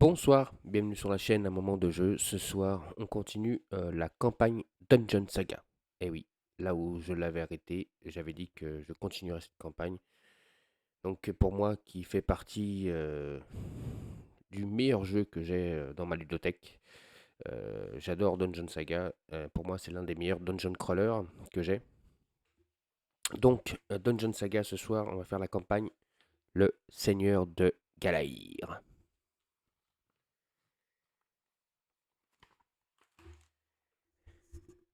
Bonsoir, bienvenue sur la chaîne Un moment de jeu. Ce soir, on continue la campagne Dungeon Saga. Et oui, là où je l'avais arrêté, j'avais dit que je continuerais cette campagne. Donc pour moi, qui fait partie du meilleur jeu que j'ai dans ma ludothèque, j'adore Dungeon Saga. Pour moi, c'est l'un des meilleurs dungeon crawlers que j'ai. Donc, Dungeon Saga, ce soir, on va faire la campagne Le Seigneur de Galaïr.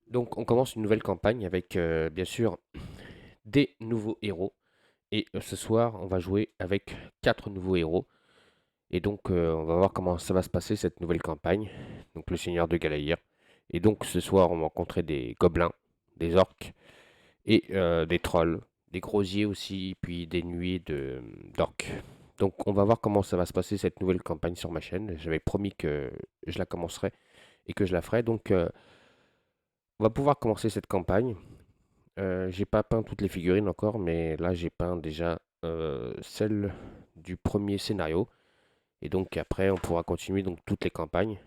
Donc on commence une nouvelle campagne avec bien sûr des nouveaux héros. Et ce soir on va jouer avec 4 nouveaux héros. Et donc on va voir comment ça va se passer cette nouvelle campagne. Donc le Seigneur de Galaïr. Et donc ce soir on va rencontrer des gobelins, des orques et des trolls, des grosiers aussi, puis des nuées d'orques. Donc on va voir comment ça va se passer cette nouvelle campagne sur ma chaîne. J'avais promis que je la commencerai et que je la ferai. Donc on va pouvoir commencer cette campagne. J'ai pas peint toutes les figurines encore, mais là j'ai peint déjà celle du premier scénario. Et donc après on pourra continuer donc toutes les campagnes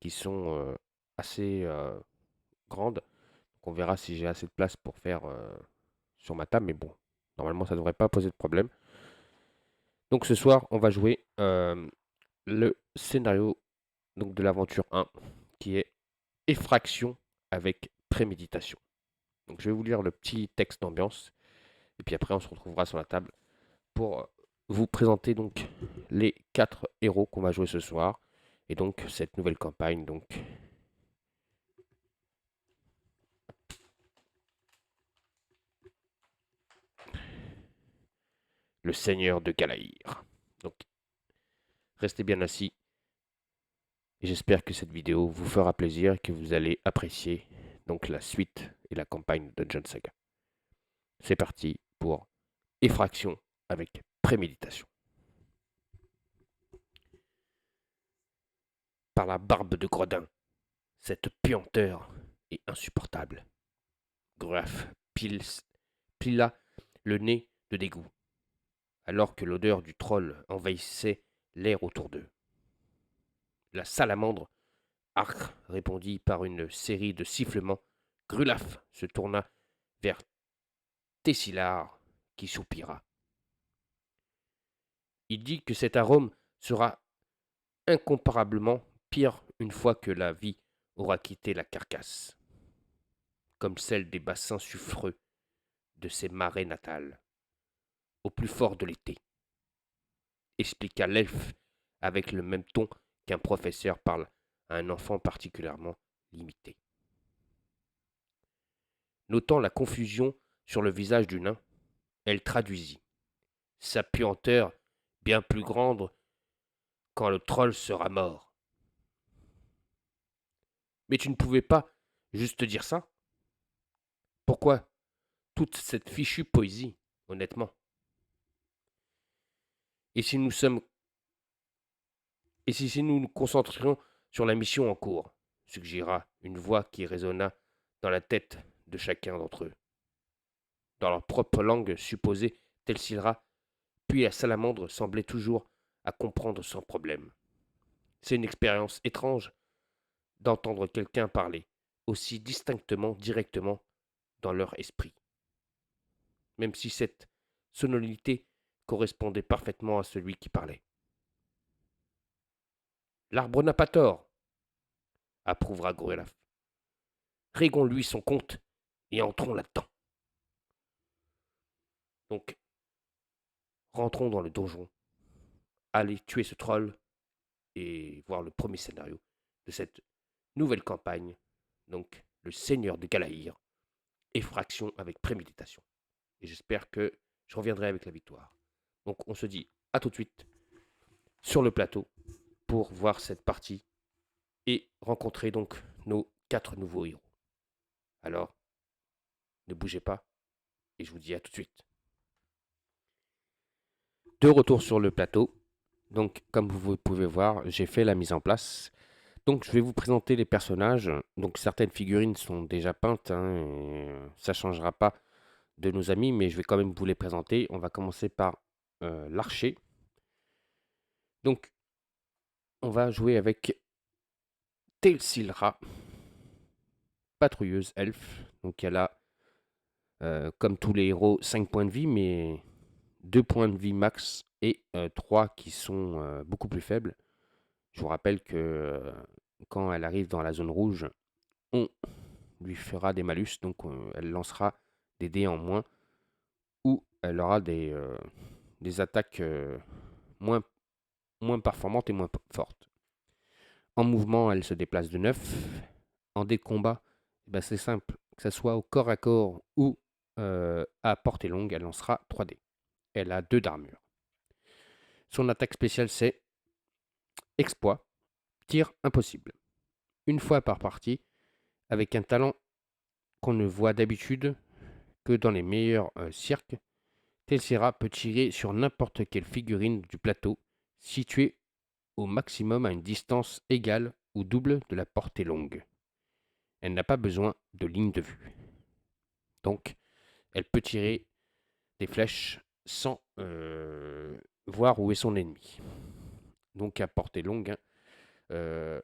qui sont assez grandes. Donc, on verra si j'ai assez de place pour faire sur ma table, mais bon, normalement ça devrait pas poser de problème. Donc ce soir on va jouer le scénario donc, de l'aventure 1 qui est Effraction avec préméditation. Donc je vais vous lire le petit texte d'ambiance. Et puis après, on se retrouvera sur la table pour vous présenter donc les 4 héros qu'on va jouer ce soir. Et donc cette nouvelle campagne, donc le Seigneur de Galaïr. Donc restez bien assis. Et j'espère que cette vidéo vous fera plaisir et que vous allez apprécier donc la suite et la campagne de Dungeon Saga. C'est parti pour Effraction avec préméditation. Par la barbe de Gredin, cette puanteur est insupportable. Gruff plia le nez de dégoût, alors que l'odeur du troll envahissait l'air autour d'eux. La salamandre, Arc, répondit par une série de sifflements. Grulaf se tourna vers Tessilard, qui soupira. Il dit que cet arôme sera incomparablement pire une fois que la vie aura quitté la carcasse, comme celle des bassins sulfureux de ses marais natales, au plus fort de l'été, expliqua l'elfe avec le même ton qu'un professeur parle à un enfant particulièrement limité. Notant la confusion sur le visage du nain, elle traduisit. Sa puanteur bien plus grande quand le troll sera mort. Mais tu ne pouvais pas juste dire ça? Pourquoi toute cette fichue poésie, honnêtement? Et si nous sommes Et si nous nous concentrions sur la mission en cours, suggéra une voix qui résonna dans la tête de chacun d'entre eux. Dans leur propre langue supposée, Telsira, puis la salamandre semblait toujours à comprendre sans problème. C'est une expérience étrange d'entendre quelqu'un parler aussi distinctement, directement dans leur esprit. Même si cette sonorité correspondait parfaitement à celui qui parlait. L'arbre n'a pas tort, approuvera Gorelaf. Régons-lui son compte et entrons là-dedans. Donc, rentrons dans le donjon, allez tuer ce troll et voir le premier scénario de cette nouvelle campagne, donc le Seigneur de Galaïr, effraction avec préméditation. Et j'espère que je reviendrai avec la victoire. Donc on se dit à tout de suite sur le plateau pour voir cette partie et rencontrer donc nos 4 nouveaux héros. Alors, ne bougez pas et je vous dis à tout de suite. De retour sur le plateau, donc comme vous pouvez voir, j'ai fait la mise en place. Donc je vais vous présenter les personnages. Donc certaines figurines sont déjà peintes, hein, et ça ne changera pas de nos amis, mais je vais quand même vous les présenter. On va commencer par l'archer. Donc on va jouer avec Telsilra, patrouilleuse elfe. Donc elle a, comme tous les héros, 5 points de vie, mais 2 points de vie max et 3 qui sont beaucoup plus faibles. Je vous rappelle que quand elle arrive dans la zone rouge, on lui fera des malus, donc elle lancera des dés en moins, ou elle aura des attaques moins, moins performantes et moins fortes. En mouvement, elle se déplace de 9. En dés de combat, ben c'est simple, que ce soit au corps à corps ou à portée longue, elle lancera 3 dés. Elle a 2 d'armure. Son attaque spéciale, c'est exploit, tir impossible. Une fois par partie, avec un talent qu'on ne voit d'habitude que dans les meilleurs cirques, Telsera peut tirer sur n'importe quelle figurine du plateau, située au maximum à une distance égale ou double de la portée longue. Elle n'a pas besoin de ligne de vue. Donc, elle peut tirer des flèches sans voir où est son ennemi. Donc, à portée longue, hein.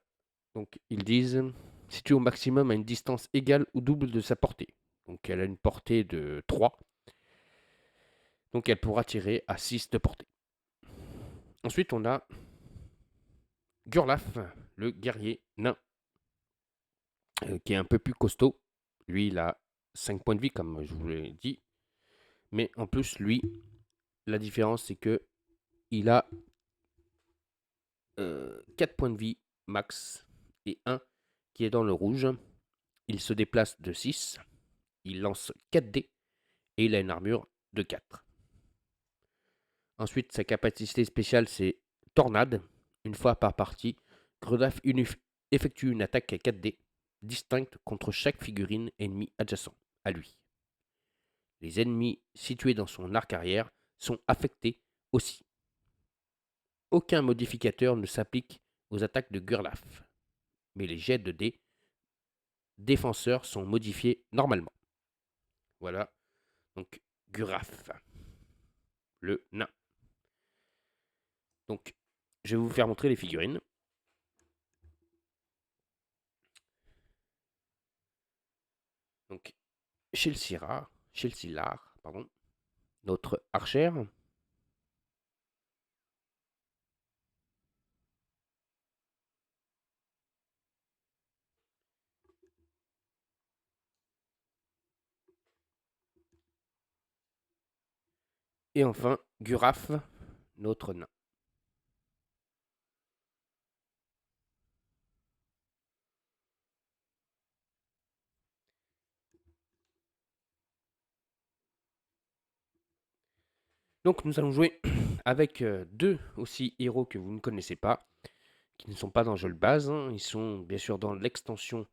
Donc, ils disent située au maximum à une distance égale ou double de sa portée. Donc, elle a une portée de 3. Donc, elle pourra tirer à 6 de portée. Ensuite, on a Gurlaf, le guerrier nain, qui est un peu plus costaud. Lui, il a 5 points de vie, comme je vous l'ai dit. Mais en plus, lui, la différence, c'est que il a 4 points de vie max et 1 qui est dans le rouge. Il se déplace de 6. Il lance 4 dés et il a une armure de 4. Ensuite, sa capacité spéciale, c'est Tornade. Une fois par partie, Gredaf effectue une attaque à 4 dés distincte contre chaque figurine ennemie adjacent à lui. Les ennemis situés dans son arc arrière sont affectés aussi. Aucun modificateur ne s'applique aux attaques de Gurlaf, mais les jets de dés défenseurs sont modifiés normalement. Voilà, donc Gurlaf, le nain. Donc, je vais vous faire montrer les figurines. Donc, Shelsilar, pardon, notre archère. Et enfin, Guraf, notre nain. Donc nous allons jouer avec deux aussi héros que vous ne connaissez pas, qui ne sont pas dans le jeu de base, hein. Ils sont bien sûr dans l'extension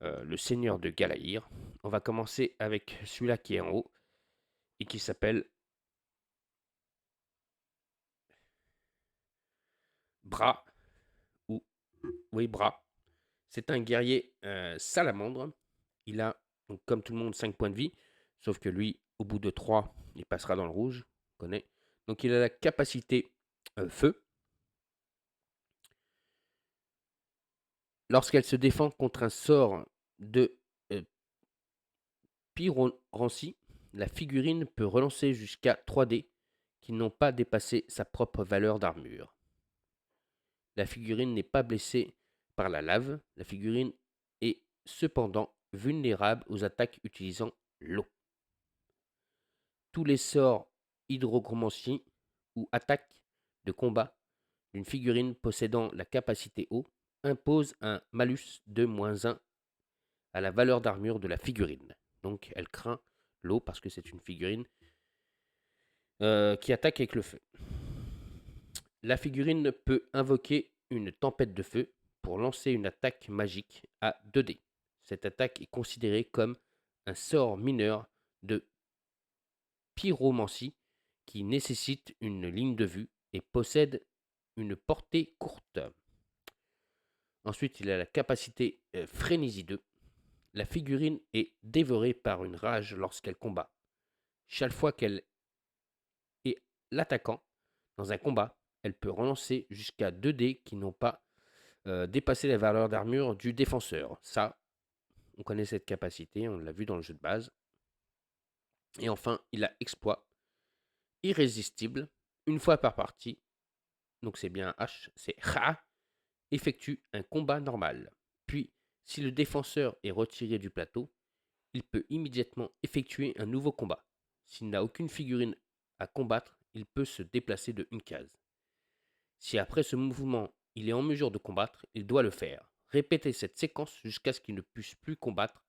Le Seigneur de Galaïr. On va commencer avec celui-là qui est en haut et qui s'appelle Bras, ou oui, Bras. C'est un guerrier salamandre. Il a, donc, comme tout le monde, 5 points de vie, sauf que lui, au bout de 3, il passera dans le rouge, on connaît. Donc il a la capacité feu. Lorsqu'elle se défend contre un sort de pyromancie, la figurine peut relancer jusqu'à 3 dés qui n'ont pas dépassé sa propre valeur d'armure. La figurine n'est pas blessée par la lave. La figurine est cependant vulnérable aux attaques utilisant l'eau. Tous les sorts hydrochromancie ou attaques de combat d'une figurine possédant la capacité eau imposent un malus de -1 à la valeur d'armure de la figurine. Donc elle craint l'eau parce que c'est une figurine qui attaque avec le feu. La figurine peut invoquer une tempête de feu pour lancer une attaque magique à 2 dés. Cette attaque est considérée comme un sort mineur de pyromancie qui nécessite une ligne de vue et possède une portée courte. Ensuite, il a la capacité Frénésie 2. La figurine est dévorée par une rage lorsqu'elle combat. Chaque fois qu'elle est l'attaquant dans un combat, elle peut relancer jusqu'à 2 dés qui n'ont pas dépassé la valeur d'armure du défenseur. Ça, on connaît cette capacité, on l'a vu dans le jeu de base. Et enfin, il a exploit irrésistible, une fois par partie, donc c'est bien H, c'est Kha, effectue un combat normal. Puis, si le défenseur est retiré du plateau, il peut immédiatement effectuer un nouveau combat. S'il n'a aucune figurine à combattre, il peut se déplacer de une case. Si après ce mouvement, il est en mesure de combattre, il doit le faire. Répétez cette séquence jusqu'à ce qu'il ne puisse plus combattre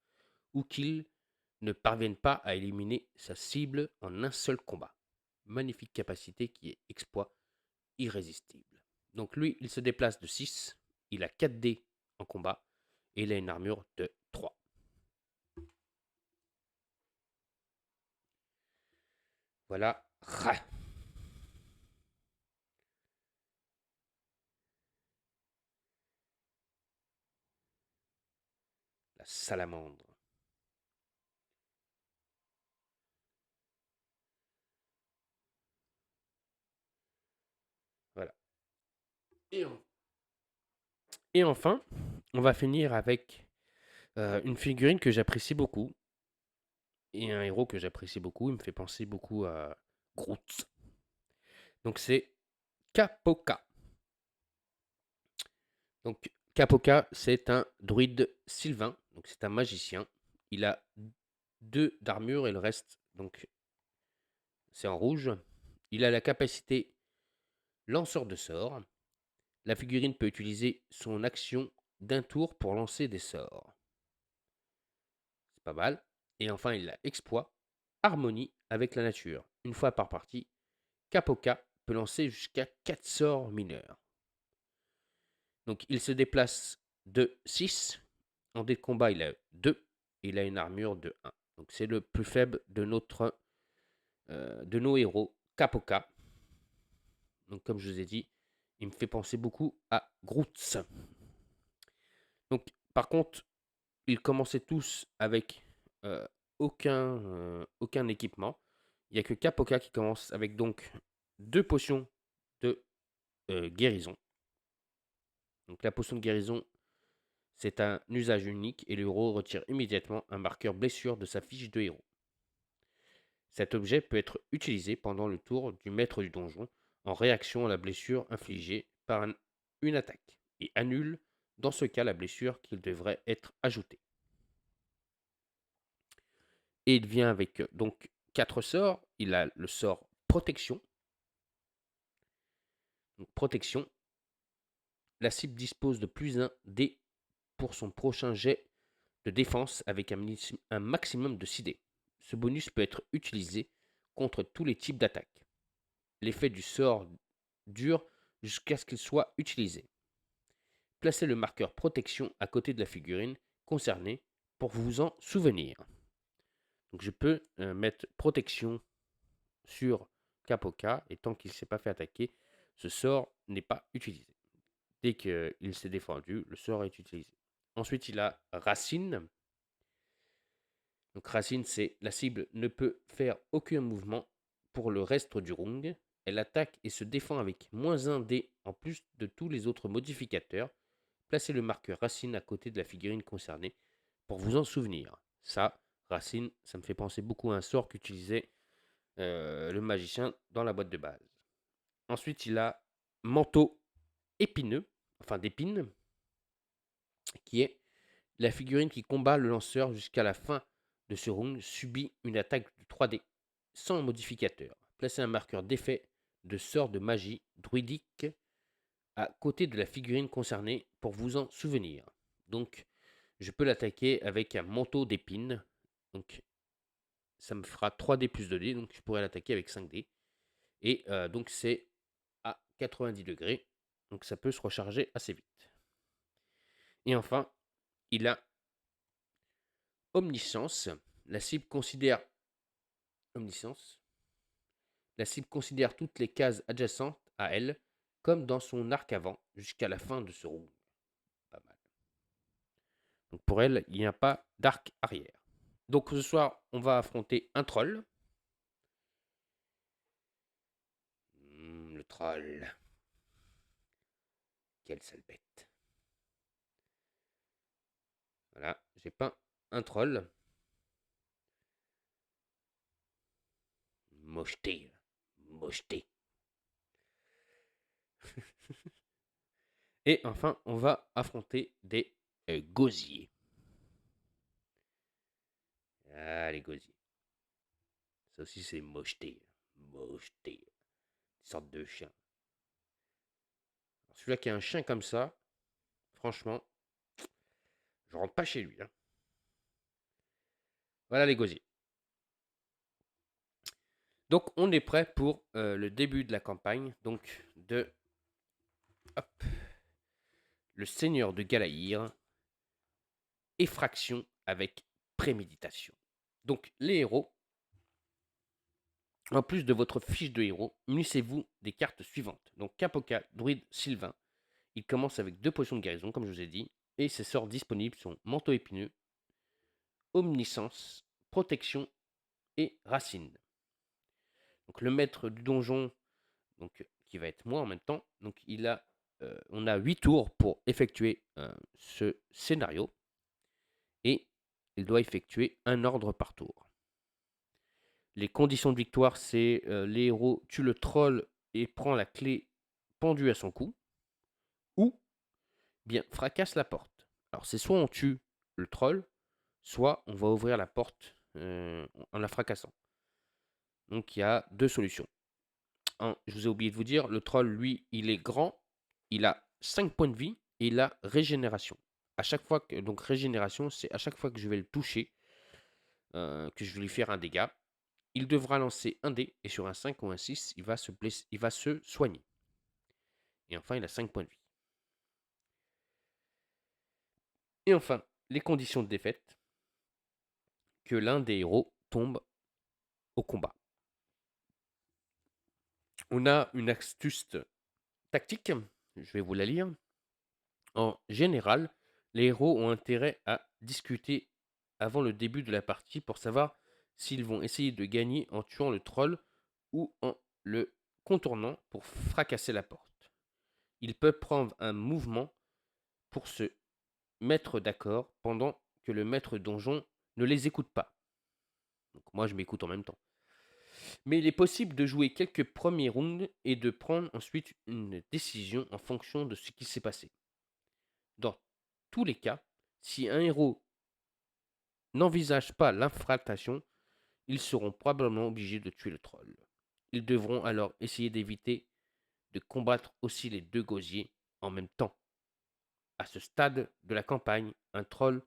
ou qu'il ne parvienne pas à éliminer sa cible en un seul combat. Magnifique capacité qui est exploit irrésistible. Donc lui, il se déplace de 6, il a 4 dés en combat et il a une armure de 3. Voilà. La salamandre. Voilà. Et, et enfin, on va finir avec une figurine que j'apprécie beaucoup. Et un héros que j'apprécie beaucoup. Il me fait penser beaucoup à Groot. Donc c'est Capoca. Donc Capoca, c'est un druide sylvain. Donc c'est un magicien. Il a 2 d'armure et le reste, donc c'est en rouge. Il a la capacité lanceur de sorts. La figurine peut utiliser son action d'un tour pour lancer des sorts. C'est pas mal. Et enfin, il a exploit harmonie avec la nature. Une fois par partie, Capoca peut lancer jusqu'à 4 sorts mineurs. Donc il se déplace de 6. En dé de combat, il a 2. Et il a une armure de 1. Donc c'est le plus faible de nos héros, Capoca. Donc comme je vous ai dit, il me fait penser beaucoup à Groot. Donc par contre, ils commençaient tous avec euh, aucun équipement. Il n'y a que Capoca qui commence avec donc 2 potions de guérison. Donc la potion de guérison, c'est un usage unique et le héros retire immédiatement un marqueur blessure de sa fiche de héros. Cet objet peut être utilisé pendant le tour du maître du donjon en réaction à la blessure infligée par une attaque et annule dans ce cas la blessure qu'il devrait être ajoutée. Et il vient avec donc 4 sorts. Il a le sort protection. Donc, protection. La cible dispose de plus 1 dé pour son prochain jet de défense avec un maximum de 6 dés. Ce bonus peut être utilisé contre tous les types d'attaques. L'effet du sort dure jusqu'à ce qu'il soit utilisé. Placez le marqueur protection à côté de la figurine concernée pour vous en souvenir. Donc je peux mettre protection sur Capoca et tant qu'il ne s'est pas fait attaquer, ce sort n'est pas utilisé. Dès qu'il s'est défendu, le sort est utilisé. Ensuite, il a Racine. Donc Racine, c'est la cible ne peut faire aucun mouvement pour le reste du round. Elle attaque et se défend avec -1 dé en plus de tous les autres modificateurs. Placez le marqueur Racine à côté de la figurine concernée pour vous en souvenir. Ça, Racine, ça me fait penser beaucoup à un sort qu'utilisait le magicien dans la boîte de base. Ensuite, il a Manteau épineux, enfin d'épines, qui est la figurine qui combat le lanceur jusqu'à la fin de ce round subit une attaque de 3D sans modificateur. Placez un marqueur d'effet de sort de magie druidique à côté de la figurine concernée pour vous en souvenir. Donc, je peux l'attaquer avec un manteau d'épines. Donc, ça me fera 3D plus 2D. Donc, je pourrais l'attaquer avec 5D. Et donc, c'est à 90 degrés. Donc, ça peut se recharger assez vite. Et enfin, il a Omniscience. La cible considère Omniscience. La cible considère toutes les cases adjacentes à elle comme dans son arc avant jusqu'à la fin de ce round. Pas mal. Donc pour elle, il n'y a pas d'arc arrière. Donc ce soir, on va affronter un troll. Le troll. Quelle sale bête. Voilà, j'ai peint un troll. Mocheté. Mocheté. Et enfin, on va affronter des gosiers. Ah, les gosiers. Ça aussi, c'est mocheté. Mocheté. Une sorte de chien. Celui-là qui a un chien comme ça, franchement, je rentre pas chez lui. Hein. Voilà les gosiers. Donc, on est prêt pour le début de la campagne. Donc, de... Hop. Le Seigneur de Galaïr. Effraction avec préméditation. Donc, les héros, en plus de votre fiche de héros, munissez-vous des cartes suivantes. Donc, Capoca, Druide, Sylvain. Il commence avec 2 potions de guérison, comme je vous ai dit. Et ses sorts disponibles sont Manteau épineux, Omniscience, Protection et Racine. Donc, le maître du donjon, donc, qui va être moi en même temps, donc on a 8 tours pour effectuer ce scénario. Et il doit effectuer un ordre par tour. Les conditions de victoire, c'est les héros tuent le troll et prend la clé pendue à son cou, ou bien fracasse la porte. Alors c'est soit on tue le troll, soit on va ouvrir la porte en la fracassant. Donc il y a 2 solutions. Je vous ai oublié de vous dire, le troll, lui, il est grand, il a 5 points de vie et il a régénération. À chaque fois que, donc régénération, c'est à chaque fois que je vais le toucher, que je vais lui faire un dégât, il devra lancer un dé et sur un 5 ou un 6, il va se soigner. Et enfin, il a 5 points de vie. Et enfin, les conditions de défaite, que l'un des héros tombe au combat. On a une astuce tactique, je vais vous la lire. En général, les héros ont intérêt à discuter avant le début de la partie pour savoir s'ils vont essayer de gagner en tuant le troll ou en le contournant pour fracasser la porte. Ils peuvent prendre un mouvement pour se mettre d'accord pendant que le maître donjon ne les écoute pas. Donc moi, je m'écoute en même temps. Mais il est possible de jouer quelques premiers rounds et de prendre ensuite une décision en fonction de ce qui s'est passé. Dans tous les cas, si un héros n'envisage pas l'infiltration, ils seront probablement obligés de tuer le troll. Ils devront alors essayer d'éviter de combattre aussi les 2 gosiers en même temps. À ce stade de la campagne, un troll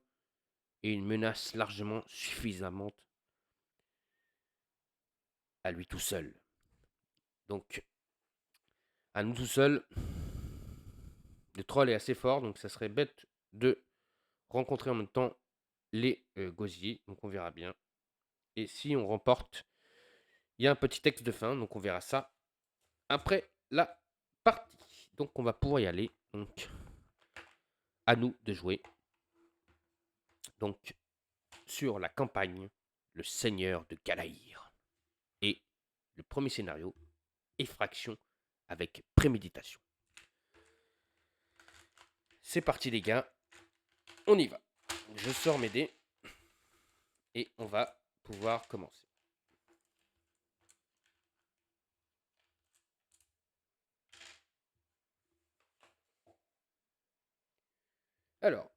est une menace largement suffisamment à lui tout seul. Donc, à nous tout seuls, le troll est assez fort, donc ça serait bête de rencontrer en même temps les gosiers, donc on verra bien. Et si on remporte, il y a un petit texte de fin, donc on verra ça après la partie. Donc on va pouvoir y aller, donc à nous de jouer. Donc, sur la campagne, le Seigneur de Galaïr. Et le premier scénario, effraction avec préméditation. C'est parti les gars, on y va. Je sors mes dés et on va pouvoir commencer. Alors,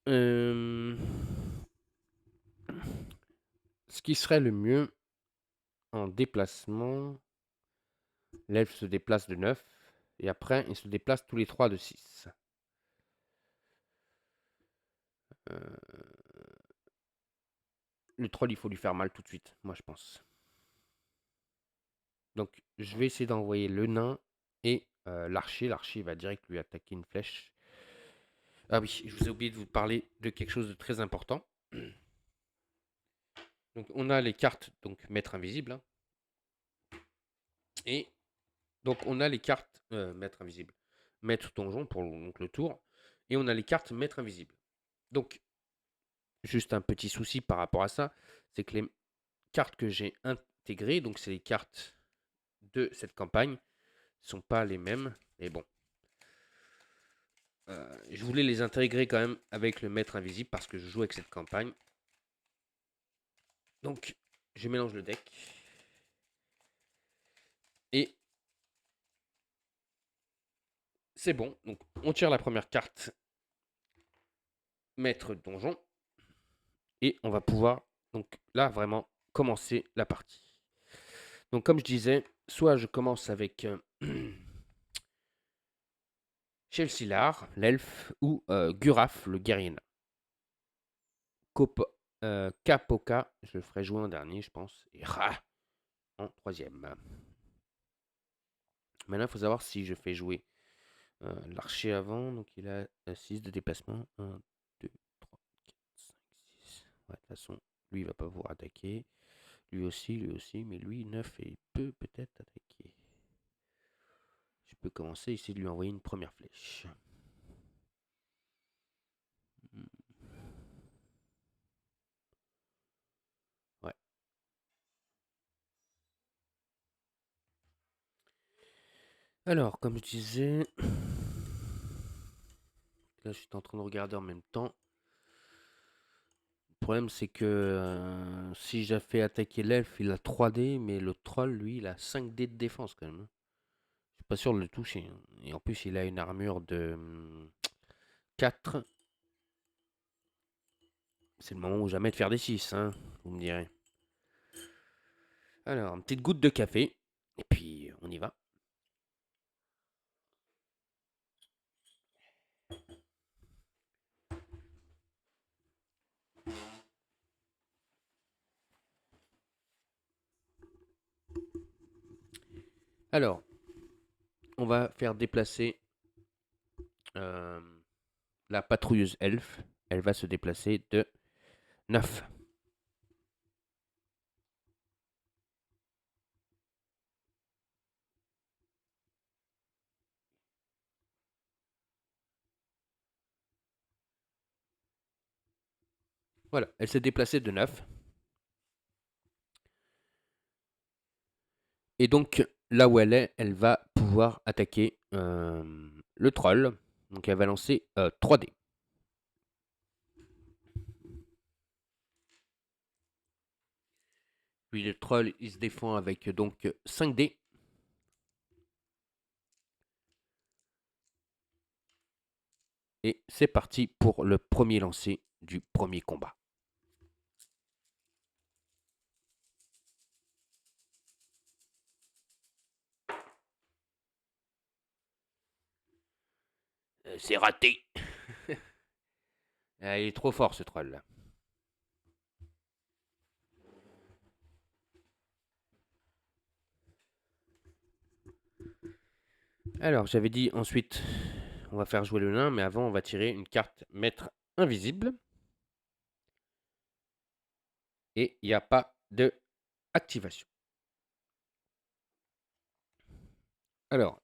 ce qui serait le mieux en déplacement, l'elfe se déplace de 9 et après il se déplace tous les 3 de 6. Le troll, il faut lui faire mal tout de suite, moi je pense. Donc, je vais essayer d'envoyer le nain et l'archer. L'archer va direct lui attaquer une flèche. Ah oui, je vous ai oublié de vous parler de quelque chose de très important. Donc, on a les cartes, donc maître invisible. Hein. Et donc, on a les cartes maître invisible, maître donjon pour donc, le tour. Et on a les cartes maître invisible. Donc, juste un petit souci par rapport à ça, c'est que les cartes que j'ai intégrées, donc c'est les cartes de cette campagne, ne sont pas les mêmes. Mais bon, je voulais les intégrer quand même avec le maître invisible parce que je joue avec cette campagne. Donc, je mélange le deck. Et c'est bon. Donc, on tire la première carte, maître donjon. Et on va pouvoir, donc là, vraiment commencer la partie. Donc, comme je disais, soit je commence avec Shelsilar, l'elfe, ou Guraf, le guerrier nain. Kapoka, je le ferai jouer en dernier, je pense. Et Ra en troisième. Maintenant, il faut savoir si je fais jouer l'archer avant. Donc, il a 6 de déplacement. 1, 2, 3, 4, 5, 6. Ouais, de toute façon, lui, il va pas pouvoir attaquer. Lui aussi. Mais lui, 9, et il peut peut-être attaquer. Je peux commencer à essayer de lui envoyer une première flèche. Ouais. Alors, comme je disais, là, je suis en train de regarder en même temps. Le problème, c'est que si j'ai fait attaquer l'elfe, il a 3D, mais le troll, lui, il a 5D de défense quand même, hein. Je suis pas sûr de le toucher, hein. Et en plus, il a une armure de 4. C'est le moment ou jamais de faire des 6, hein, vous me direz. Alors, une petite goutte de café, et puis on y va. Alors, on va faire déplacer euh, la patrouilleuse elfe. Elle va se déplacer de 9. Voilà, elle s'est déplacée de 9. Et donc, là où elle va pouvoir attaquer le troll. Donc, elle va lancer 3D. Puis le troll, il se défend avec donc 5D. Et c'est parti pour le premier lancer du premier combat. C'est raté. Il est trop fort ce troll là. Alors, j'avais dit ensuite, on va faire jouer le nain, mais avant, on va tirer une carte maître invisible. Et il n'y a pas de activation. Alors,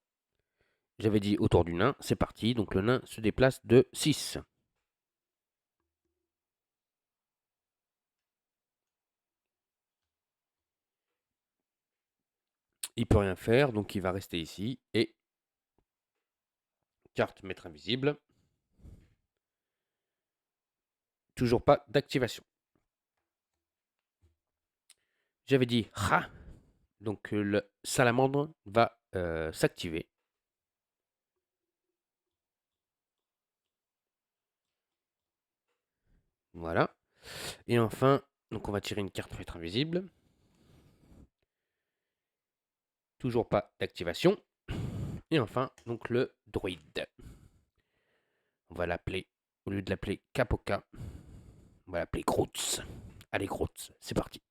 j'avais dit autour du nain, c'est parti. Donc le nain se déplace de 6. Il peut rien faire, donc il va rester ici. Et carte maître invisible. Toujours pas d'activation. J'avais dit Ra. Donc le salamandre va s'activer. Voilà. Et enfin, donc on va tirer une carte maître invisible. Toujours pas d'activation. Et enfin, donc le druide. On va l'appeler, au lieu de l'appeler Kapoka, on va l'appeler Grootz. Allez, Grootz, c'est parti.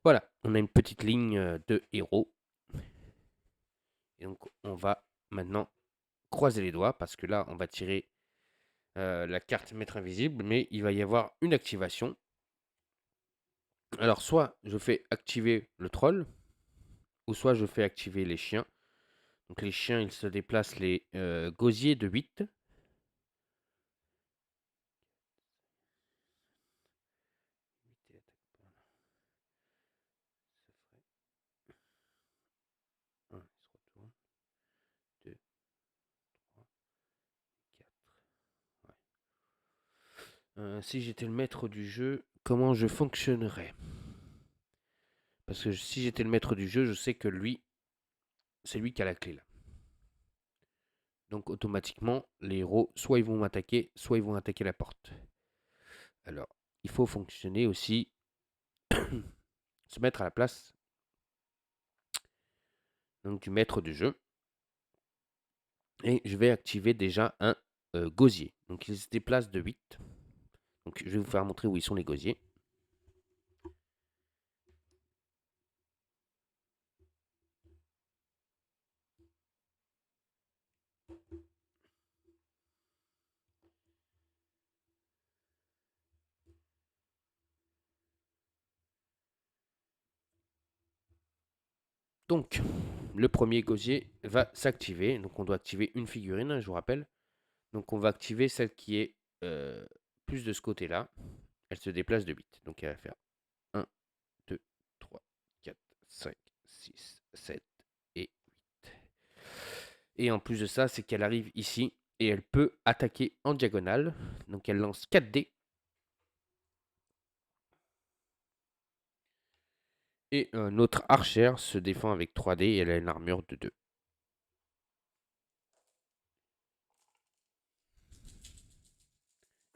Voilà, on a une petite ligne de héros. Et donc, on va maintenant croiser les doigts parce que là, on va tirer la carte maître invisible, mais il va y avoir une activation. Alors, soit je fais activer le troll, ou soit je fais activer les chiens. Donc, les chiens, ils se déplacent les gosiers de 8. Si j'étais le maître du jeu, comment je fonctionnerais? Parce que si j'étais le maître du jeu, je sais que lui, c'est lui qui a la clé là. Donc automatiquement, les héros, soit ils vont m'attaquer, soit ils vont attaquer la porte. Alors, il faut fonctionner aussi, se mettre à la place donc, du maître du jeu. Et je vais activer déjà un gosier. Donc il se déplace de 8. Donc je vais vous faire montrer où ils sont les gosiers. Donc, le premier gosier va s'activer. Donc, on doit activer une figurine, je vous rappelle. Donc, on va activer celle qui est plus de ce côté-là. Elle se déplace de 8. Donc, elle va faire 1, 2, 3, 4, 5, 6, 7 et 8. Et en plus de ça, c'est qu'elle arrive ici et elle peut attaquer en diagonale. Donc, elle lance 4 dés. Et notre archère se défend avec 3 dés et elle a une armure de 2.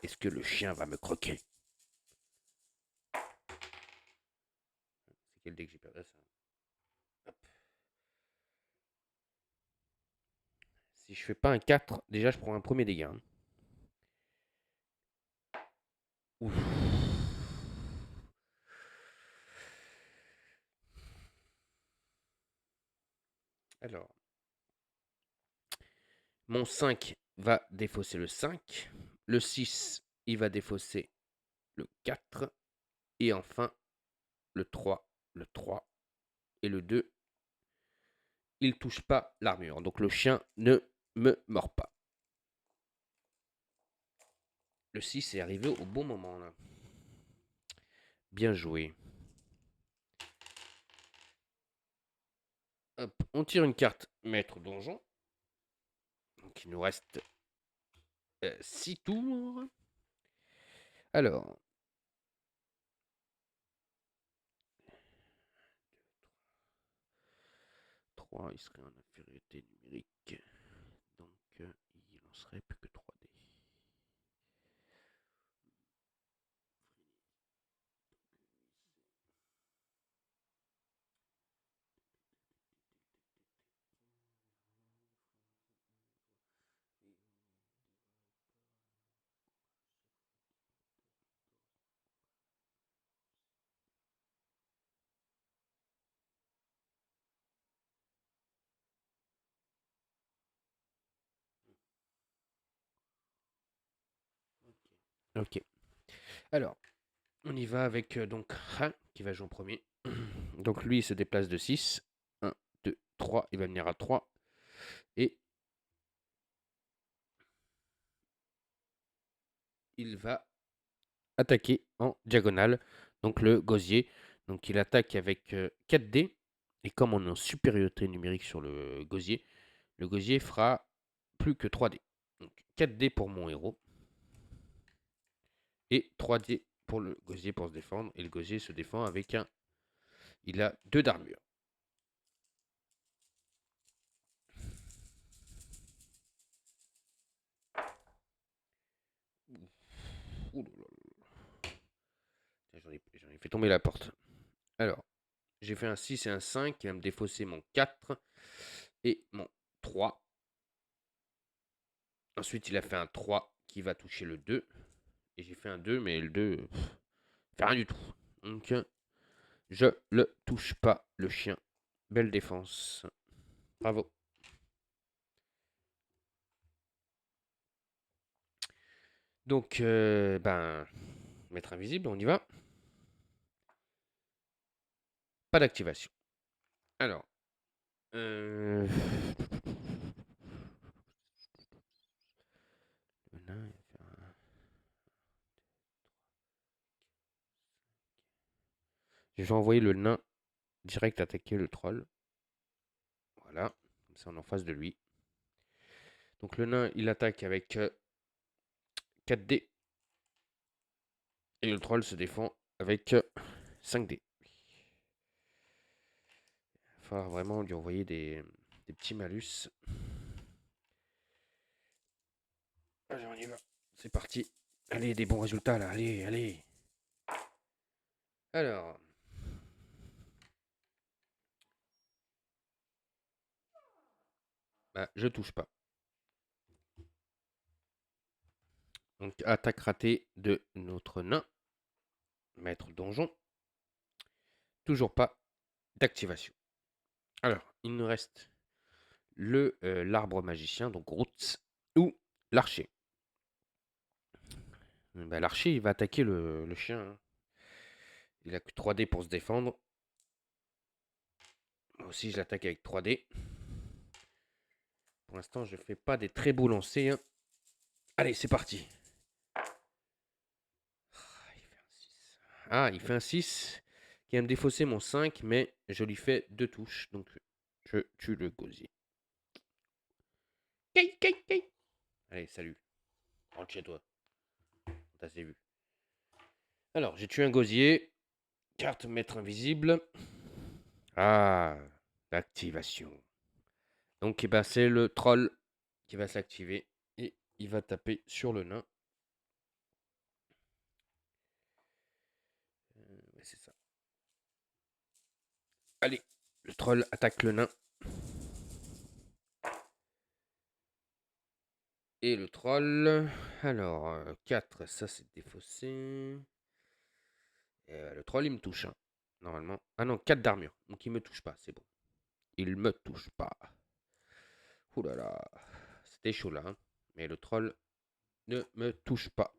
Est-ce que le chien va me croquer? C'est quel dé que j'ai perdu ça? Hop. Si je fais pas un 4, déjà je prends un premier dégât. Hein. Ouf. Alors, mon 5 va défausser le 5. Le 6, il va défausser le 4. Et enfin, le 3 et le 2, il touche pas l'armure. Donc le chien ne me mord pas. Le 6 est arrivé au bon moment là. Bien joué. Hop, on tire une carte maître donjon. Donc il nous reste 6 tours. Alors, 3, il serait en infériorité numérique. Donc il lancerait plus que 3 dés. Ok. Alors, on y va avec donc Han qui va jouer en premier. Donc lui, il se déplace de 6. 1, 2, 3. Il va venir à 3. Et il va attaquer en diagonale. Donc le gosier. Donc il attaque avec 4 dés. Et comme on est en supériorité numérique sur le gosier fera plus que 3 dés. Donc 4 dés pour mon héros. Et 3 dés pour le gosier pour se défendre. Et le gosier se défend avec un... Il a 2 d'armure. J'en ai fait tomber la porte. Alors, j'ai fait un 6 et un 5 qui va me défausser mon 4 et mon 3. Ensuite, il a fait un 3 qui va toucher le 2. Et j'ai fait un 2, mais le 2, fait rien du tout. Donc, je le touche pas, le chien. Belle défense. Bravo. Donc, maître invisible, on y va. Pas d'activation. Alors, le nain, je vais envoyer le nain direct attaquer le troll. Voilà, comme ça on est en face de lui. Donc le nain, il attaque avec 4 dés. Et le troll se défend avec 5 dés. Il va falloir vraiment lui envoyer des petits malus. Allez, on y va. C'est parti. Allez, des bons résultats là. Allez, allez. Alors. Bah, je touche pas. Donc, attaque ratée de notre nain. Maître donjon. Toujours pas d'activation. Alors, il nous reste l'arbre magicien, donc Roots, ou l'archer. Bah, l'archer, il va attaquer le chien. Hein. Il a que 3 dés pour se défendre. Moi aussi, je l'attaque avec 3 dés. Pour l'instant, je fais pas des très beaux lancers. Hein. Allez, c'est parti. Il fait un 6 qui va me défausser mon 5, mais je lui fais 2 touches. Donc, je tue le gosier. Allez, salut. Rentre chez toi. T'as assez vu. Alors, j'ai tué un gosier. Carte maître invisible. Ah, l'activation. Donc, eh ben, c'est le troll qui va s'activer. Et il va taper sur le nain. C'est ça. Allez, le troll attaque le nain. Et le troll. Alors, 4, ça c'est défaussé. Le troll, il me touche. Hein, normalement. Ah non, 4 d'armure. Donc il me touche pas, c'est bon. Il me touche pas. Ouh là là. C'était chaud là. Hein. Mais le troll ne me touche pas.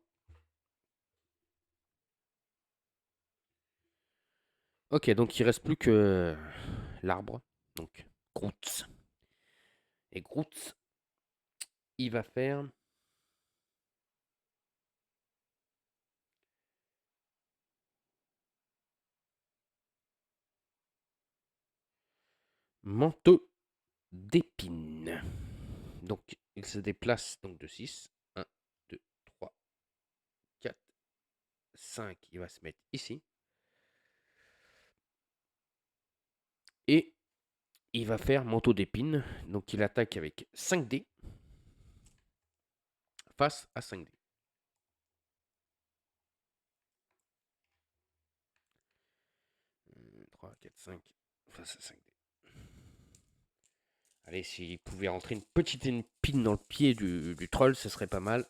Ok, donc il reste plus que l'arbre. Donc, Groot. Et Groot, il va faire manteau d'épines. Donc, il se déplace donc de 6. 1, 2, 3, 4, 5. Il va se mettre ici. Et il va faire manteau d'épines. Donc, il attaque avec 5 dés face à 5 dés. 3, 4, 5 face à 5 dés. Allez, s'il pouvait rentrer une petite épine dans le pied du troll, ce serait pas mal.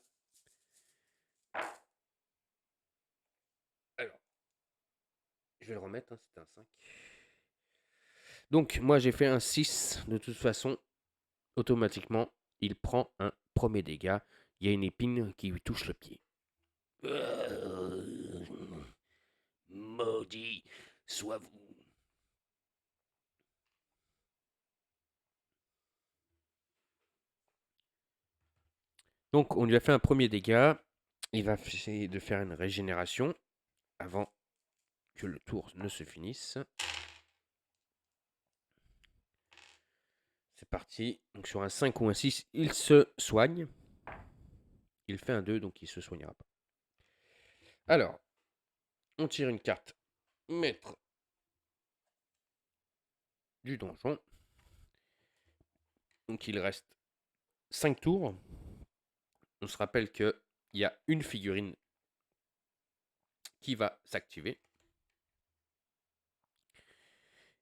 Alors, je vais le remettre, hein, c'était un 5. Donc, moi, j'ai fait un 6. De toute façon, automatiquement, il prend un premier dégât. Il y a une épine qui lui touche le pied. Maudit sois-vous. Donc, on lui a fait un premier dégât. Il va essayer de faire une régénération avant que le tour ne se finisse. C'est parti. Donc, sur un 5 ou un 6, il se soigne. Il fait un 2, donc il ne se soignera pas. Alors, on tire une carte. Maître du donjon. Donc, il reste 5 tours. On se rappelle qu'il y a une figurine qui va s'activer.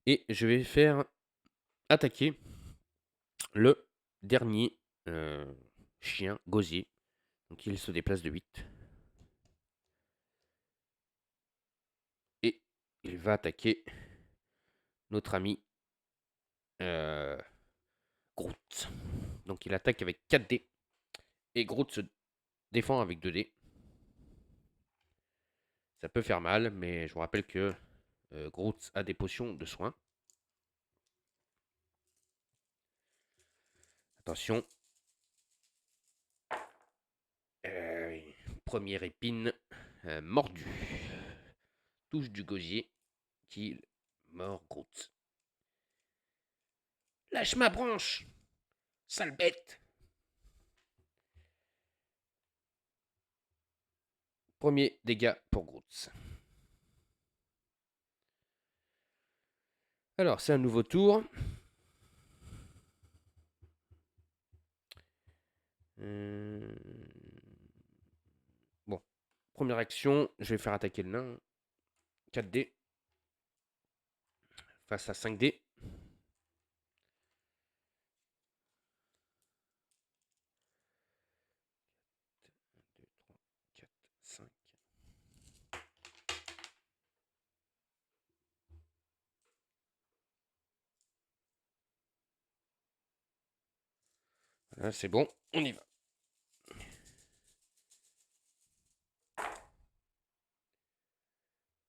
Et je vais faire attaquer le dernier chien, gosier. Donc il se déplace de 8. Et il va attaquer notre ami Groot. Donc il attaque avec 4 dés. Et Groot se défend avec 2 dés. Ça peut faire mal, mais je vous rappelle que Groot a des potions de soins. Attention. Première épine mordue. Touche du gosier qui mord Groot. Lâche ma branche, sale bête. Premier dégât pour Groot. Alors, c'est un nouveau tour. Bon, première action, je vais faire attaquer le nain. 4D face à 5D. 1, 2, 3, 4, 5. Voilà, c'est bon, on y va.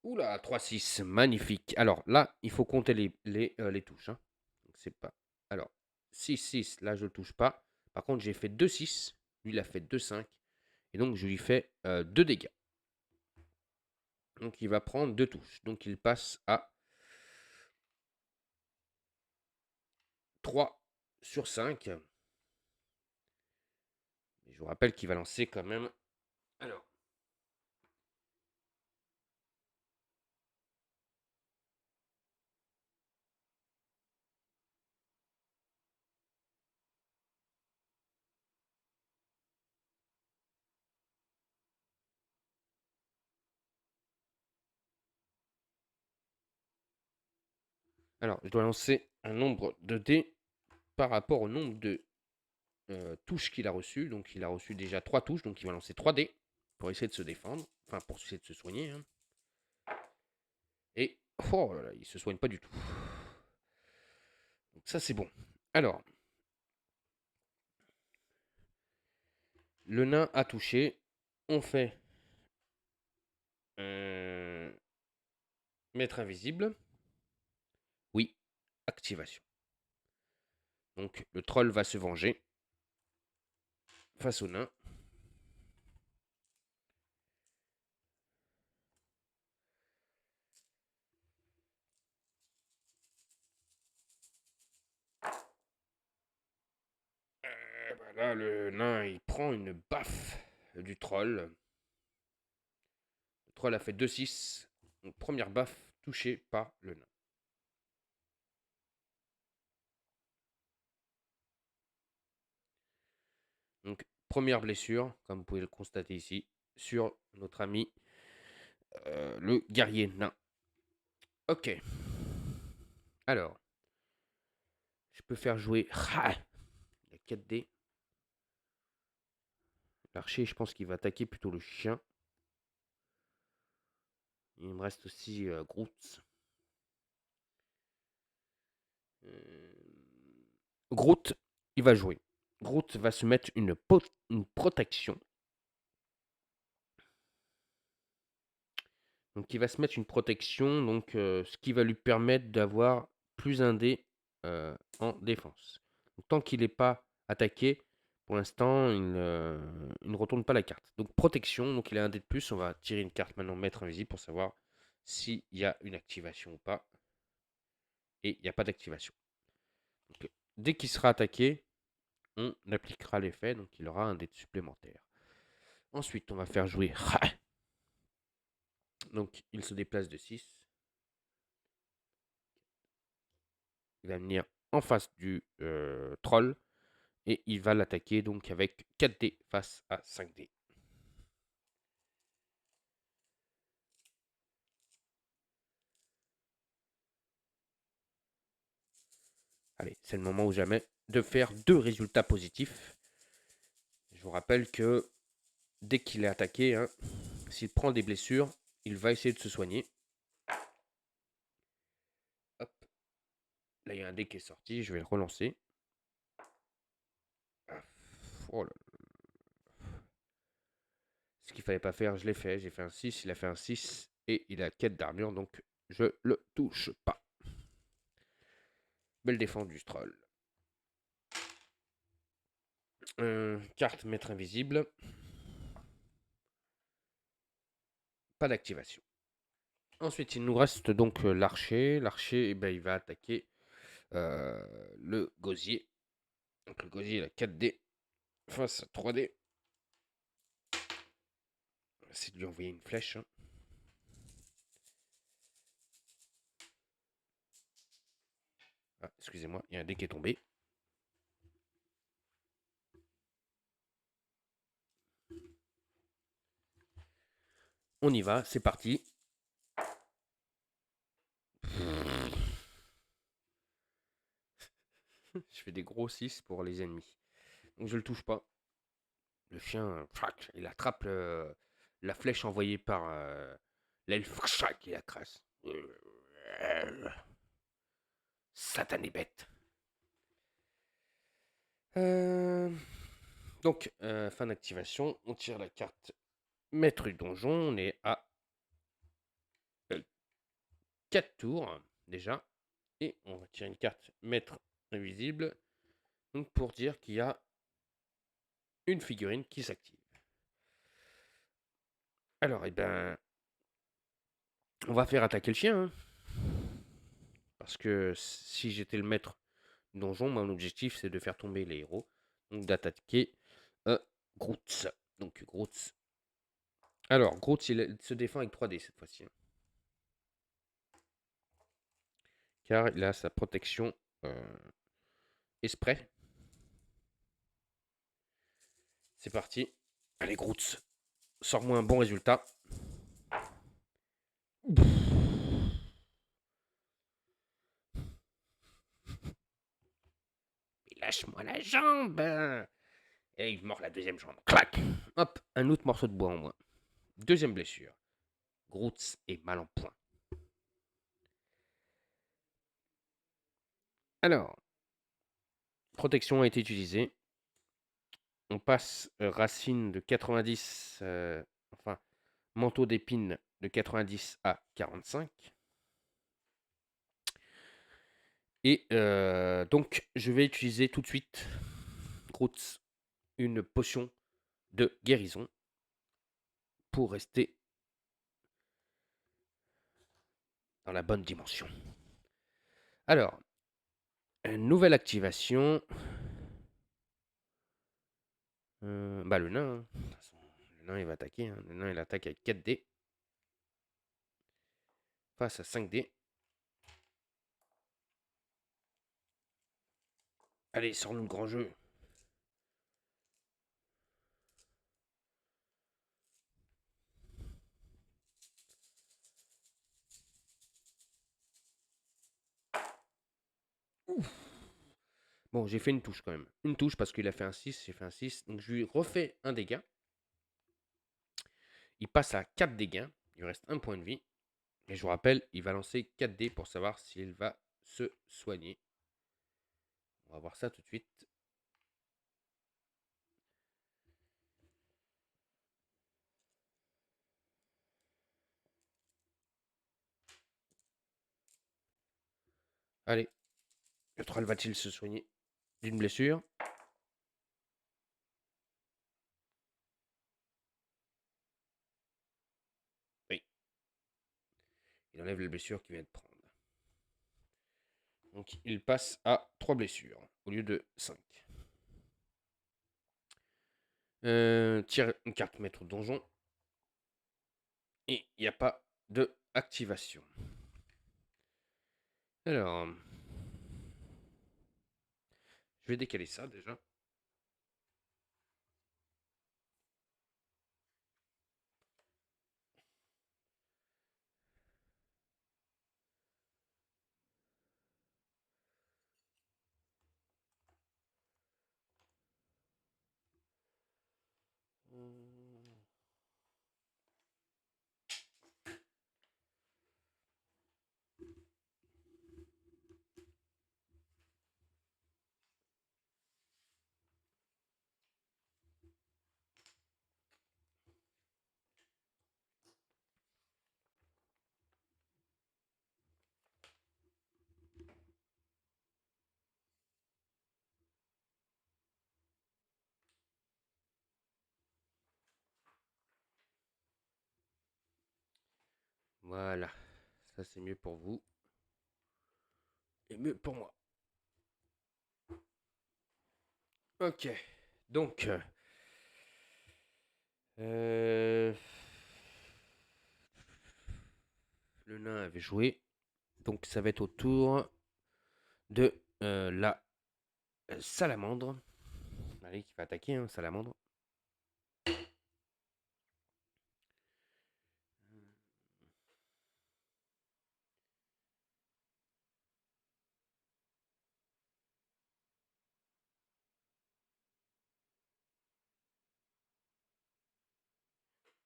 Oula, 3-6, magnifique. Alors là, il faut compter les touches. Hein. Donc, c'est pas. Alors, 6-6, là, je ne touche pas. Par contre, j'ai fait 2-6. Lui, il a fait 2-5. Et donc, je lui fais 2 dégâts. Donc, il va prendre 2 touches. Donc, il passe à 3 sur 5. Et je vous rappelle qu'il va lancer quand même. Alors. Alors, je dois lancer un nombre de dés par rapport au nombre de touches qu'il a reçues. Donc, il a reçu déjà 3 touches. Donc, il va lancer 3 dés pour essayer de se défendre. Enfin, pour essayer de se soigner. Hein. Et, oh là là, il se soigne pas du tout. Donc, ça, c'est bon. Alors, le nain a touché. On fait maître invisible. Oui, activation. Donc, le troll va se venger face au nain. Bah là, le nain, il prend une baffe du troll. Le troll a fait 2-6. Donc, première baffe touchée par le nain. Donc, première blessure, comme vous pouvez le constater ici, sur notre ami le guerrier nain. Ok. Alors, je peux faire jouer. Il y a 4 dés. L'archer, je pense qu'il va attaquer plutôt le chien. Il me reste aussi Groot. Groot, il va jouer. Groot va se mettre une protection. Donc, il va se mettre une protection, donc ce qui va lui permettre d'avoir plus un dé en défense. Donc, tant qu'il n'est pas attaqué, pour l'instant, il ne retourne pas la carte. Donc, protection, donc il a un dé de plus. On va tirer une carte maintenant, maître invisible, pour savoir s'il y a une activation ou pas. Et il n'y a pas d'activation. Dès qu'il sera attaqué, on appliquera l'effet, donc il aura un dé supplémentaire. Ensuite, on va faire jouer. Donc, il se déplace de 6. Il va venir en face du troll. Et il va l'attaquer donc avec 4D face à 5D. Allez, c'est le moment ou jamais de faire 2 résultats positifs. Je vous rappelle que dès qu'il est attaqué, hein, s'il prend des blessures, il va essayer de se soigner. Hop. Là, il y a un dé qui est sorti, je vais le relancer. Oh là là. Ce qu'il fallait pas faire, je l'ai fait. J'ai fait un 6, il a fait un 6 et il a 4 d'armure, donc je le touche pas. Belle défense du troll. Carte maître invisible. Pas d'activation. Ensuite, il nous reste donc l'archer. L'archer, eh ben, il va attaquer le gosier. Donc le gosier, il a 4D face à 3D. essayer de lui envoyer une flèche. Hein. Ah, excusez-moi, il y a un dé qui est tombé. On y va, c'est parti. Je fais des gros 6 pour les ennemis. Donc je le touche pas. Le chien, il attrape la flèche envoyée par l'elfe. Il la crasse. Satané bête. Donc, fin d'activation. On tire la carte maître du donjon. On est à 4 tours déjà. Et on va tirer une carte maître invisible. Donc pour dire qu'il y a une figurine qui s'active. Alors, eh ben, on va faire attaquer le chien. Hein. Parce que si j'étais le maître donjon, mon objectif c'est de faire tomber les héros. Donc d'attaquer Groots. Donc Groots. Alors, Groots il se défend avec 3D cette fois-ci. Hein. Car il a sa protection Esprit. C'est parti. Allez, Groots. Sors-moi un bon résultat. Lâche-moi la jambe. Et il mord la deuxième jambe. Clac. Hop, un autre morceau de bois en moins. Deuxième blessure. Groots est mal en point. Alors, protection a été utilisée. On passe racine de 90, enfin, manteau d'épines de 90 à 45. Et donc, je vais utiliser tout de suite, Groots, une potion de guérison pour rester dans la bonne dimension. Alors, une nouvelle activation. Bah le nain. Hein. De toute façon, le nain il va attaquer. Hein. Le nain il attaque avec 4 dés. Face à 5 dés. Allez, sors-nous le grand jeu. Ouf. Bon, j'ai fait une touche quand même. Une touche parce qu'il a fait un 6, j'ai fait un 6. Donc je lui refais un dégât. Il passe à 4 dégâts. Il lui reste un point de vie. Et je vous rappelle, il va lancer 4 dés pour savoir s'il va se soigner. On va voir ça tout de suite. Allez, le troll va-t-il se soigner d'une blessure? Oui. Il enlève la blessure qu'il vient de prendre. Donc il passe à 3 blessures au lieu de 5. Tire une carte maître donjon. Et il n'y a pas de activation. Alors, je vais décaler ça déjà. Voilà. Ça, c'est mieux pour vous. Et mieux pour moi. Ok. Donc. Euh, Le nain avait joué. Donc ça va être au tour de la salamandre. Allez, qui va attaquer, hein, salamandre.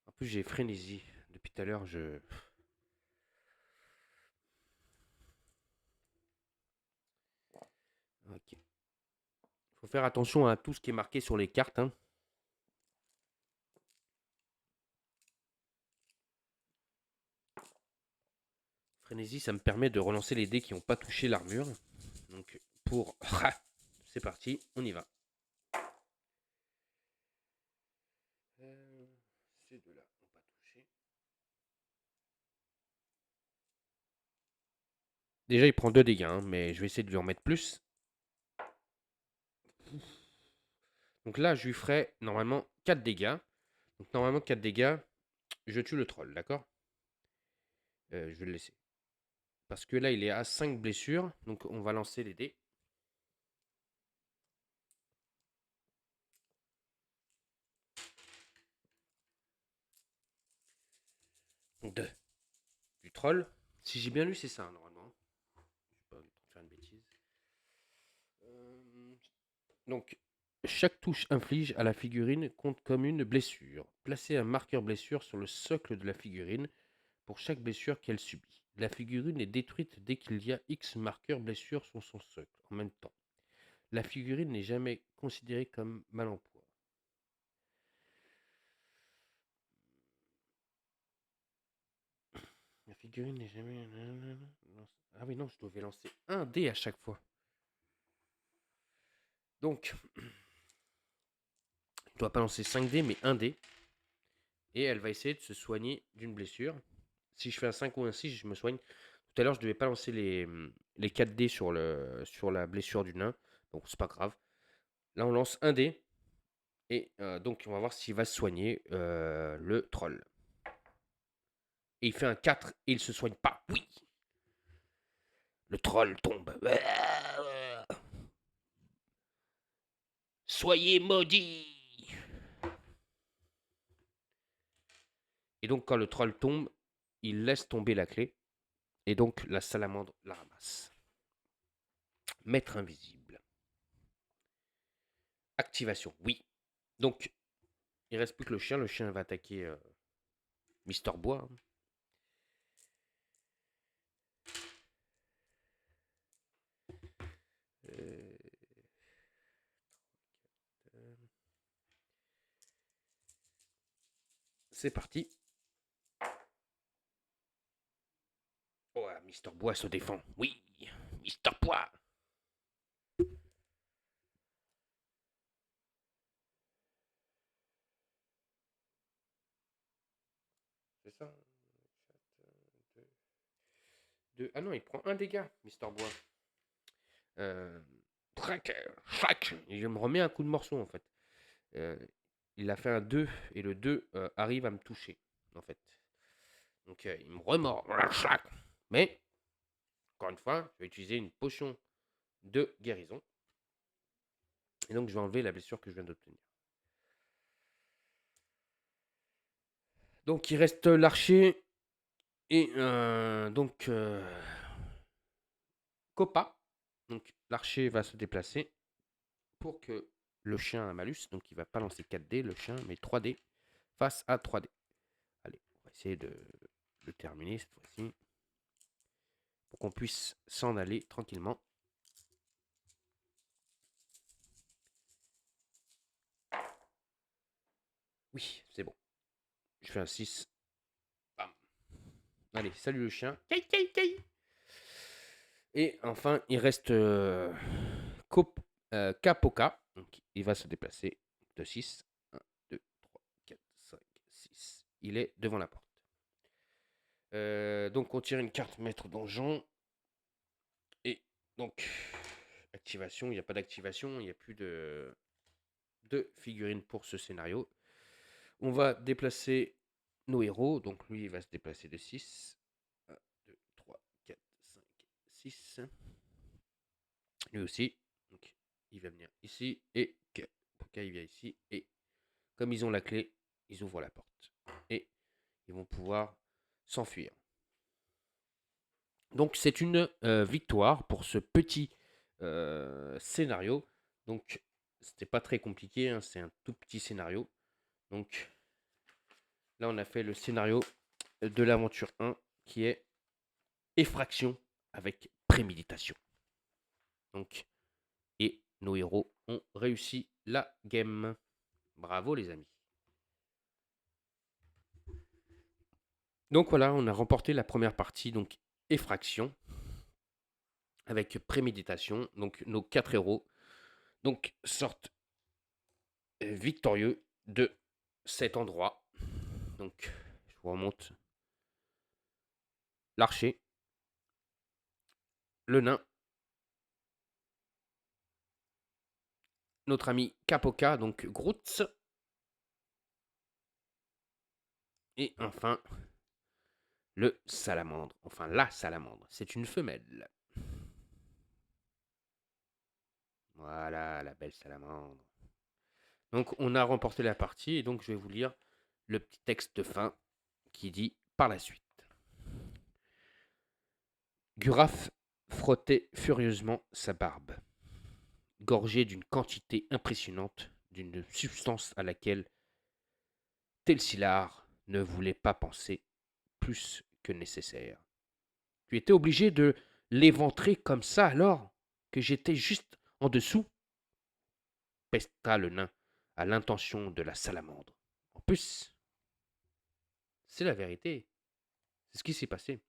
En plus, j'ai frénésie. Depuis tout à l'heure, je... Ok. Faut faire attention à tout ce qui est marqué sur les cartes, hein. Frénésie, ça me permet de relancer les dés qui n'ont pas touché l'armure. Donc, pour... C'est parti, on y va. Ces deux-là n'ont pas touché. Déjà, il prend 2 dégâts, hein, mais je vais essayer de lui en mettre plus. Donc là, je lui ferai normalement 4 dégâts. Donc normalement, 4 dégâts, je tue le troll, d'accord? Je vais le laisser. Parce que là, il est à 5 blessures. Donc on va lancer les dés. Donc 2 du troll. Si j'ai bien lu, c'est ça, hein, normalement. Je vais pas faire une bêtise. Donc, chaque touche inflige à la figurine compte comme une blessure. Placez un marqueur blessure sur le socle de la figurine pour chaque blessure qu'elle subit. La figurine est détruite dès qu'il y a X marqueurs blessure sur son socle en même temps. La figurine n'est jamais considérée comme mal en point. La figurine n'est jamais... Ah oui, non, je devais lancer un dé à chaque fois. Donc, je ne dois pas lancer 5 dés, mais un dé. Et elle va essayer de se soigner d'une blessure. Si je fais un 5 ou un 6, je me soigne. Tout à l'heure, je ne devais pas lancer les 4 dés sur la blessure du nain. Donc, c'est pas grave. Là, on lance un dé. Et donc, on va voir s'il va se soigner, le troll. Et il fait un 4 et il se soigne pas. Oui. Le troll tombe. Soyez maudits. Et donc, quand le troll tombe, il laisse tomber la clé. Et donc, la salamandre la ramasse. Maître invisible. Activation, oui. Donc, il reste plus que le chien. Le chien va attaquer Mister Bois, hein. Euh, C'est parti. Oh, Mister Bois se défend. Oui, Mister Bois. C'est ça. Ah non, il prend un dégât, Mister Bois. Trac, chac. Il me remet un coup de morceau, en fait. Il a fait un 2 et le 2 arrive à me toucher, en fait. Donc, il me remord. Mais, encore une fois, je vais utiliser une potion de guérison. Et donc, je vais enlever la blessure que je viens d'obtenir. Donc, il reste l'archer et donc Copa. Donc, l'archer va se déplacer pour que le chien a un malus. Donc, il va pas lancer 4 dés, le chien, mais 3 dés face à 3 dés. Allez, on va essayer de le terminer cette fois-ci pour qu'on puisse s'en aller tranquillement. Oui, c'est bon. Je fais un 6. Bam. Allez, salut le chien. Et enfin, il reste Kapoka. Donc, il va se déplacer de 6. 1, 2, 3, 4, 5, 6. Il est devant la porte. Donc, on tire une carte maître donjon. Et donc, activation. Il n'y a pas d'activation. Il n'y a plus de figurines pour ce scénario. On va déplacer nos héros. Donc, lui, il va se déplacer de 6. 6. Lui aussi. Donc, il va venir ici. Et Poka, il vient ici. Et comme ils ont la clé, ils ouvrent la porte. Et ils vont pouvoir s'enfuir. Donc, c'est une victoire pour ce petit scénario. Donc, c'était pas très compliqué. Hein, c'est un tout petit scénario. Donc, là, on a fait le scénario de l'aventure 1 qui est effraction avec préméditation. Donc, et nos héros ont réussi la game. Bravo les amis. Donc voilà, on a remporté la première partie, donc effraction avec préméditation. Donc nos 4 héros donc sortent victorieux de cet endroit. Donc je vous remonte l'archer, le nain, notre ami Capoca, donc Groot, et enfin le salamandre, enfin la salamandre, c'est une femelle. Voilà, la belle salamandre. Donc on a remporté la partie et donc je vais vous lire le petit texte de fin qui dit par la suite. Guraf frottait furieusement sa barbe, gorgé d'une quantité impressionnante d'une substance à laquelle Telsilar ne voulait pas penser plus que nécessaire. Tu étais obligé de l'éventrer comme ça alors que j'étais juste en dessous, pesta le nain à l'intention de la salamandre. En plus, c'est la vérité. C'est ce qui s'est passé.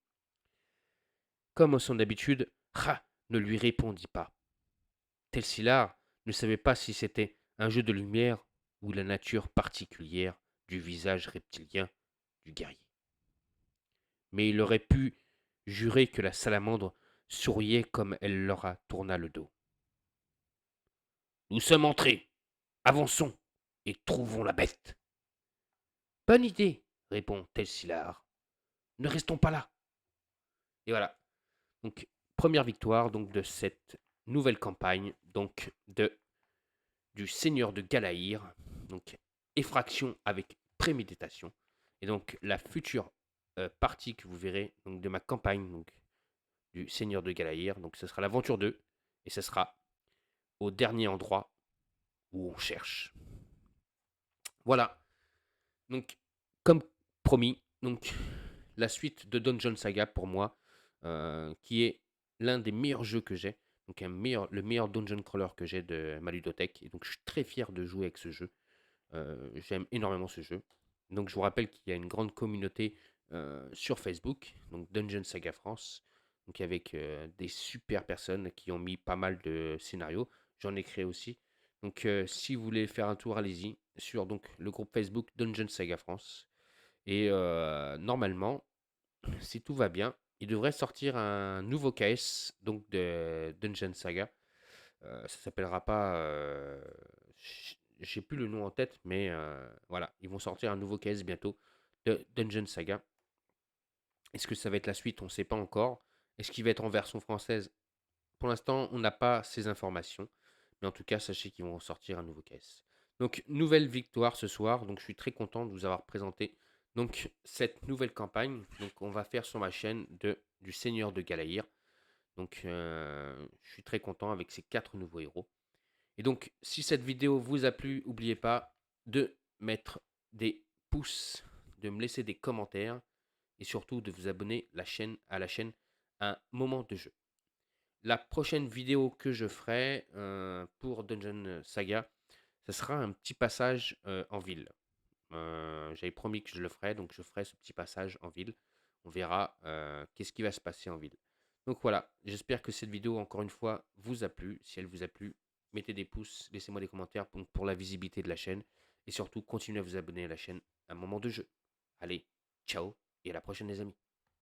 Comme à son habitude, Ra ne lui répondit pas. Telsilar ne savait pas si c'était un jeu de lumière ou la nature particulière du visage reptilien du guerrier. Mais il aurait pu jurer que la salamandre souriait comme elle leur a tourna le dos. Nous sommes entrés. Avançons et trouvons la bête. Bonne idée, répond Telsilar. Ne restons pas là. Et voilà. Donc, première victoire donc, de cette nouvelle campagne, donc du Seigneur de Galaïr, donc effraction avec préméditation. Et donc la future partie que vous verrez donc, de ma campagne donc, du Seigneur de Galaïr, donc ce sera l'aventure 2, et ce sera au dernier endroit où on cherche. Voilà. Donc, comme promis, donc la suite de Dungeon Saga pour moi, qui est l'un des meilleurs jeux que j'ai. Donc le meilleur dungeon crawler que j'ai de ma ludothèque. Et donc je suis très fier de jouer avec ce jeu. J'aime énormément ce jeu. Donc je vous rappelle qu'il y a une grande communauté sur Facebook, donc Dungeon Saga France, donc avec des super personnes qui ont mis pas mal de scénarios. J'en ai créé aussi. Donc si vous voulez faire un tour, allez-y sur donc, le groupe Facebook Dungeon Saga France. Et normalement, si tout va bien, il devrait sortir un nouveau KS donc de Dungeon Saga. Ça s'appellera pas. J'ai plus le nom en tête, mais voilà, ils vont sortir un nouveau KS bientôt de Dungeon Saga. Est-ce que ça va être la suite? On ne sait pas encore. Est-ce qu'il va être en version française? Pour l'instant, on n'a pas ces informations. Mais en tout cas, sachez qu'ils vont sortir un nouveau KS. Donc, nouvelle victoire ce soir. Donc, je suis très content de vous avoir présenté donc, cette nouvelle campagne. Donc, on va faire sur ma chaîne du Seigneur de Galaïr. Donc, je suis très content avec ces 4 nouveaux héros. Et donc, si cette vidéo vous a plu, n'oubliez pas de mettre des pouces, de me laisser des commentaires et surtout de vous abonner à la chaîne Un Moment de Jeu. La prochaine vidéo que je ferai pour Dungeon Saga, ce sera un petit passage en ville. J'avais promis que je le ferais, donc je ferai ce petit passage en ville. On verra qu'est-ce qui va se passer en ville. Donc voilà, j'espère que cette vidéo, encore une fois, vous a plu. Si elle vous a plu, mettez des pouces, laissez-moi des commentaires pour la visibilité de la chaîne. Et surtout, continuez à vous abonner à la chaîne Un Moment de Jeu. Allez, ciao et à la prochaine les amis.